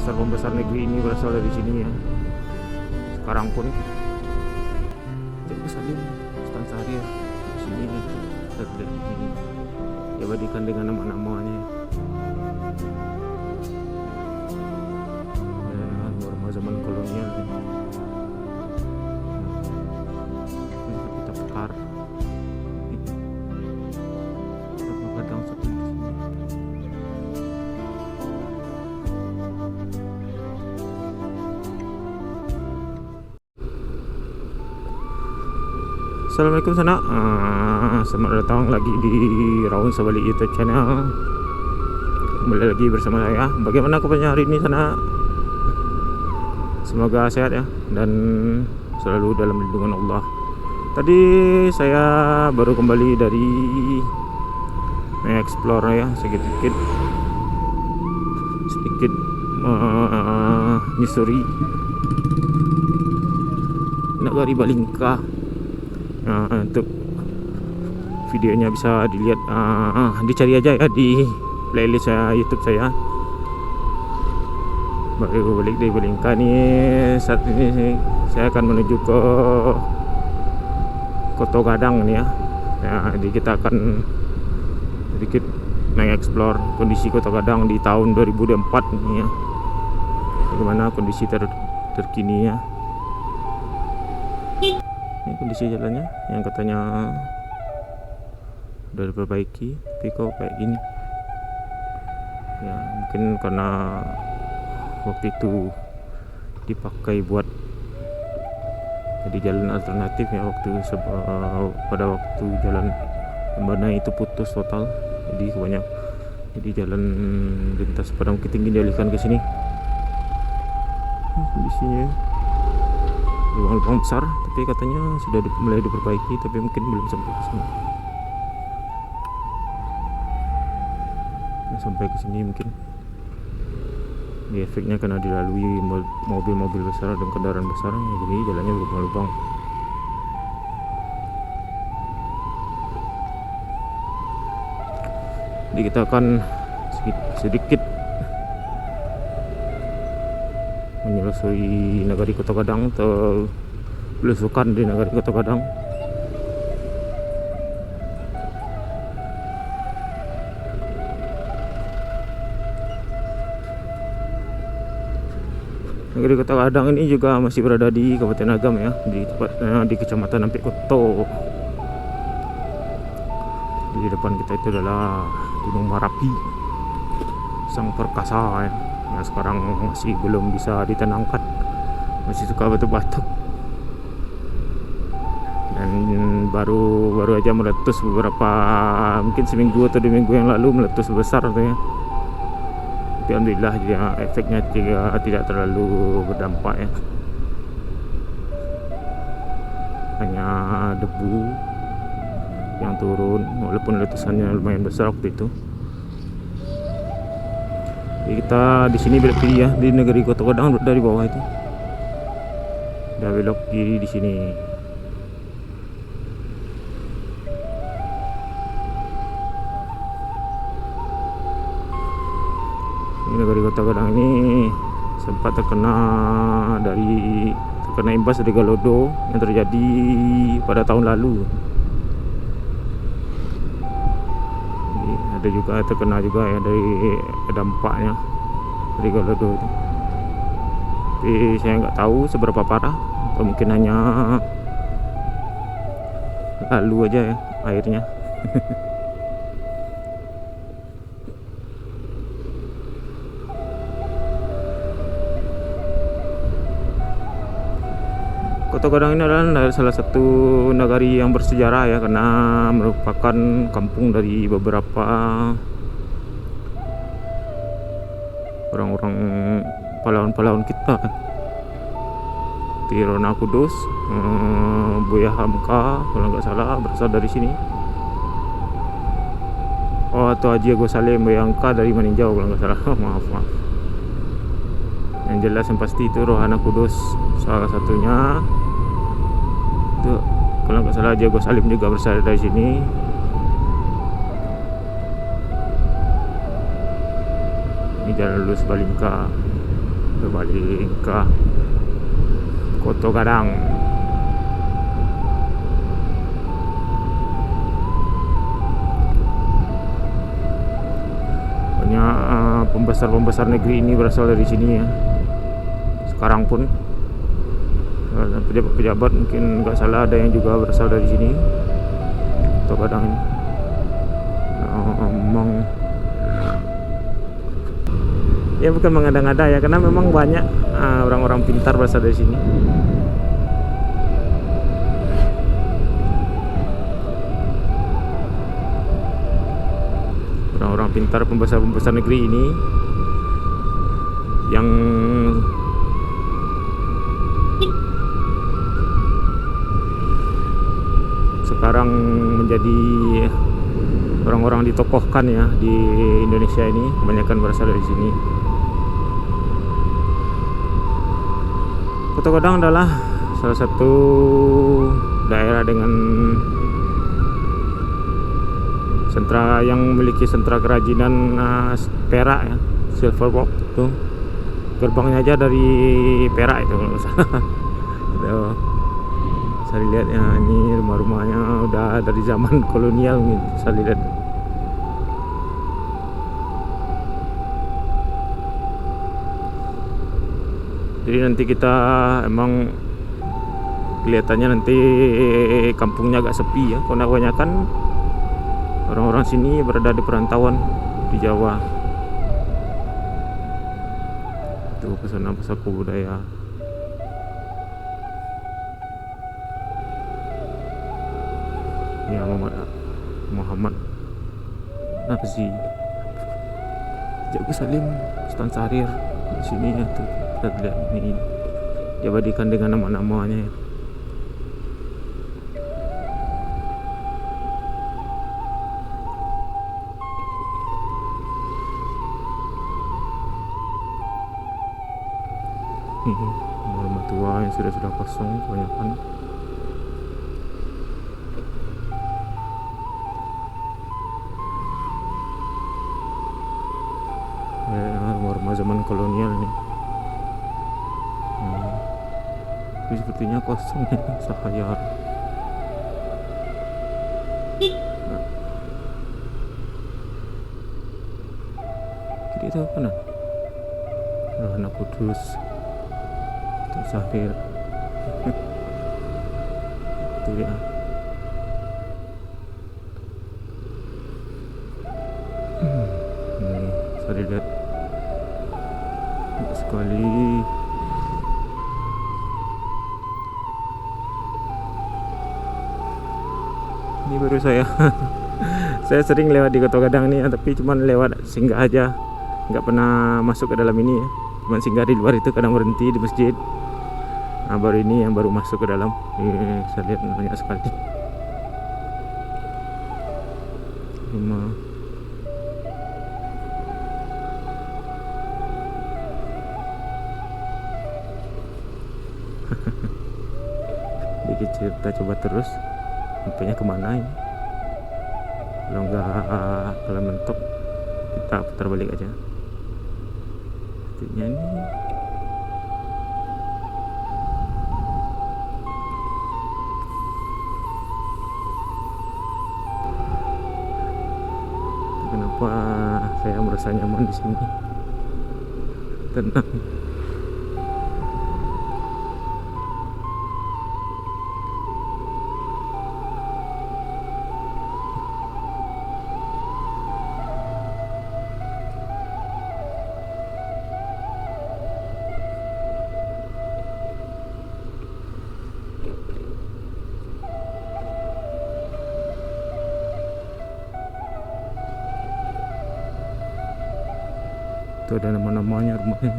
pembesar negeri ini berasal dari sini ya. Sekarang pun Cek Salim Ustaz Syahrir di sini terlihat ini. Diabadikan dengan nama-namanya. Norma zaman kolonial. Kita pekar. Kadang satu di sini. Assalamualaikum sana. Selamat datang lagi di Raun Sabalik YouTube channel. Kembali lagi bersama saya. Bagaimana kabarnya hari ini sana? Semoga sehat ya dan selalu dalam lindungan Allah. Tadi saya baru kembali dari explore ya, sedikit nyusuri Nagari Balingka. Untuk videonya bisa dilihat, dicari aja ya di playlist YouTube saya. Baru balik dari Balingka nih. Saat ini saya akan menuju ke Koto Gadang nih ya. Jadi kita akan sedikit mengeksplor kondisi Koto Gadang di tahun 2004 nih ya. Bagaimana kondisi terkininya. Ini kondisi jalannya yang katanya udah diperbaiki, tapi kok kayak gini ya, mungkin karena waktu itu dipakai buat jadi jalan alternatif ya, pada waktu jalan Lembarna itu putus total, jadi jalan lintas Padang Bukit Tinggi dialihkan ke sini. Kondisinya lubang-lubang besar, tapi katanya sudah mulai diperbaiki, tapi mungkin belum sampai ke sini. Sampai ke sini mungkin di efeknya karena dilalui mobil-mobil besar dan kendaraan besar, ya, jadi jalannya berlubang-lubang. Jadi kita akan sedikit menyusuri Nagari Koto Gadang atau belusukan di Nagari Koto Gadang. Nagari Koto Gadang ini juga masih berada di Kabupaten Agam ya, di Kecamatan Ampik Koto. Di depan kita itu adalah Gunung Merapi, sang perkasa ya. Nah, sekarang masih belum bisa ditenangkan, masih suka batu-batu, dan baru aja meletus beberapa, mungkin seminggu atau 2 minggu yang lalu meletus besar tuh ya. Tapi alhamdulillah ya, efeknya tidak terlalu berdampak ya, hanya debu yang turun, walaupun letusannya lumayan besar waktu itu. Jadi kita di sini belok kiri ya, di Nagari Koto Gadang dari bawah itu. Udah belok kiri di sini. Ini Nagari Koto Gadang ini sempat terkena imbas dari Galodo yang terjadi pada tahun lalu. Ada juga terkena juga ya dari dampaknya dari Galodo itu. Tapi saya nggak tahu seberapa parah, atau mungkin hanya lalu aja ya airnya. Koto Gadang ini adalah salah satu nagari yang bersejarah ya, karena merupakan kampung dari beberapa orang-orang pahlawan-pahlawan kita. Tirona Kudus, Buya Hamka kalau nggak salah berasal dari sini. Oh, atau Haji Agus Salim Buya Hamka dari Maninjau kalau nggak salah. maaf. Yang jelas yang pasti itu Rohana Kudus salah satunya. Itu kalau nggak salah Haji Agus Salim juga berasal dari sini. Ini jalan lulus Balingka. kembali ke Koto Gadang. Banyak pembesar-pembesar negeri ini berasal dari sini ya. Sekarang pun pejabat-pejabat mungkin nggak salah ada yang juga berasal dari sini, Koto Gadang ini. Memang ya bukan mengada-ngada ya, karena memang banyak orang-orang pintar berasal dari sini. Orang-orang pintar pembesar-pembesar negeri ini yang sekarang menjadi orang-orang ditokohkan ya di Indonesia ini, kebanyakan berasal dari sini. Koto Gadang adalah salah satu daerah dengan sentra yang memiliki sentra kerajinan perak ya, silver work itu. Gerbangnya aja dari perak itu kalau nggak salah. Saya lihat ya, ini rumah-rumahnya udah dari zaman kolonial gitu, saya lihat. Jadi nanti kita emang kelihatannya nanti kampungnya agak sepi ya, karena kebanyakan orang-orang sini berada di perantauan di Jawa. Itu pesona pusaka budaya. Ya, Muhammad apa sih? Jago Salim, Stan Sarir di sini ya tuh. Kita lihat ini diabadikan dengan nama-namanya ya. Ini rumah tua yang sudah kosong kebanyakan. Rumah-rumah zaman kolonial nih. Tapi sepertinya kosong ya, sahayar. Kiri itu apa nah? Anak Kudus, Sahrir. Itu ya. Ini saya lihat sekali. Ini baru saya saya sering lewat di Koto Gadang nih, tapi cuman lewat singgah aja, nggak pernah masuk ke dalam ini ya, cuman singgah di luar itu, kadang berhenti di masjid. Nah, baru ini yang baru masuk ke dalam. Saya lihat banyak sekali rumah. Dikit cerita coba terus sampainya kemana ini. Kalau mentok kita putar balik aja. Sepertinya ini kenapa saya merasa nyaman di sini, tenang. Itu ada nama-namanya rumahnya.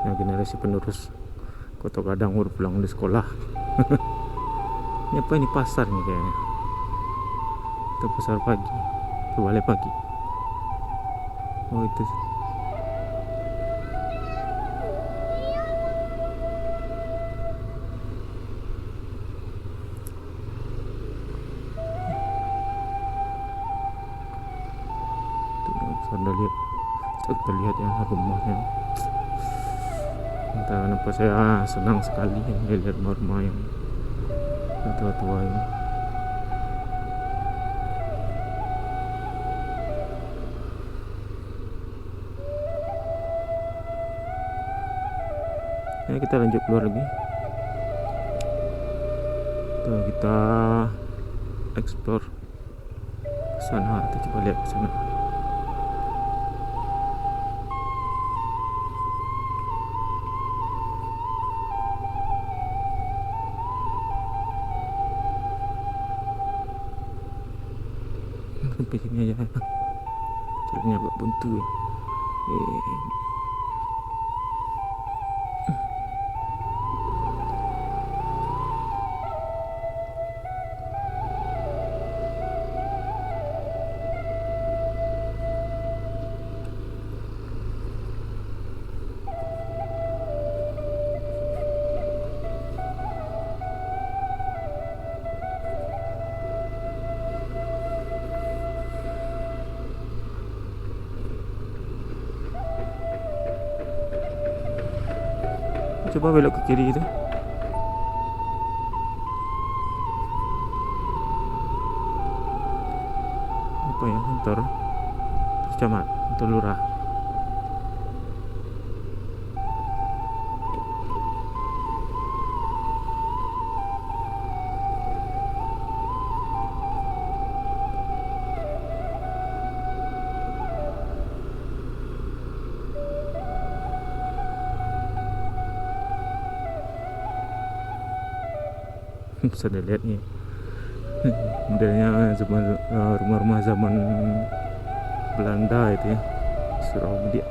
Nah, generasi penerus Koto Gadang udah pulang di sekolah. Ini apa ini, pasar nih kayaknya. Itu pasar pagi, balai pagi. Oh itu. Anda lihat, kita lihat ya rumahnya. Entah kenapa saya senang sekali melihat rumah yang tua-tua ini. Ya, kita lanjut keluar lagi. Kita explore sana. Kita coba lihat ke sana. Sampai sini aja. Jalannya agak buntu ya. Coba belok ke kiri itu. Apa ya, kantor camat atau lurah. Bisa dilihat nih modelnya zaman rumah-rumah zaman Belanda itu ya, surau dia.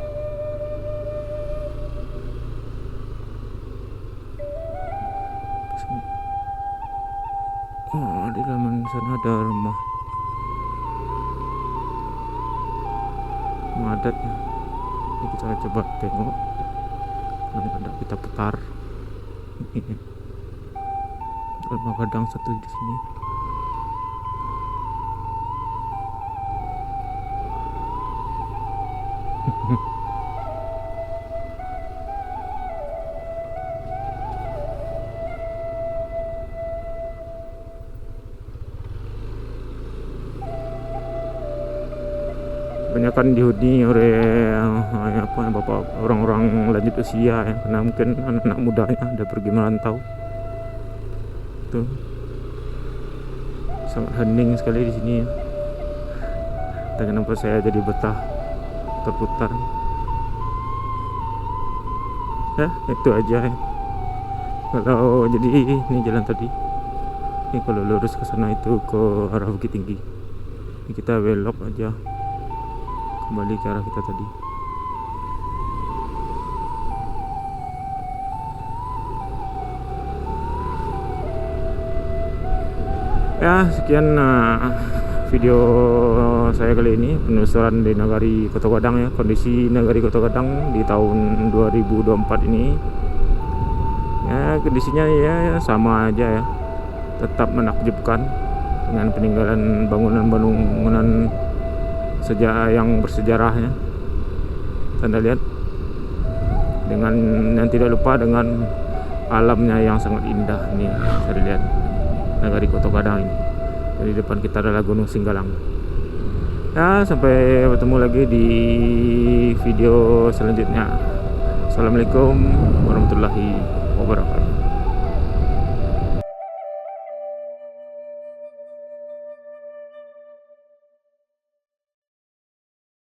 Oh, di dalam sana ada rumah adat ya. Ini kita coba tengok, ada kita putar. Rumah Gadang satu di sini. Kebanyakan dihuni oleh bapak orang-orang lanjut usia ya, karena mungkin anak-anak mudanya ada pergi merantau. Tuh, sangat hening sekali di sini ya. Dan kenapa saya jadi betah terputar ya, itu aja ya. Kalau jadi ini jalan tadi ini, kalau lurus ke sana itu ke arah Bukit Tinggi, ini kita belok aja kembali ke arah kita tadi. Ya, sekian video saya kali ini, penelusuran di Nagari Kota Gadang ya. Kondisi Nagari Kota Gadang di tahun 2024 ini ya, kondisinya ya sama aja ya, tetap menakjubkan dengan peninggalan bangunan-bangunan yang bersejarahnya. Anda lihat, dengan yang tidak lupa dengan alamnya yang sangat indah. Ini bisa dilihat Nagari Kota Gadang ini. Di depan kita adalah Gunung Singgalang. Ya, sampai bertemu lagi di video selanjutnya. Assalamualaikum warahmatullahi wabarakatuh.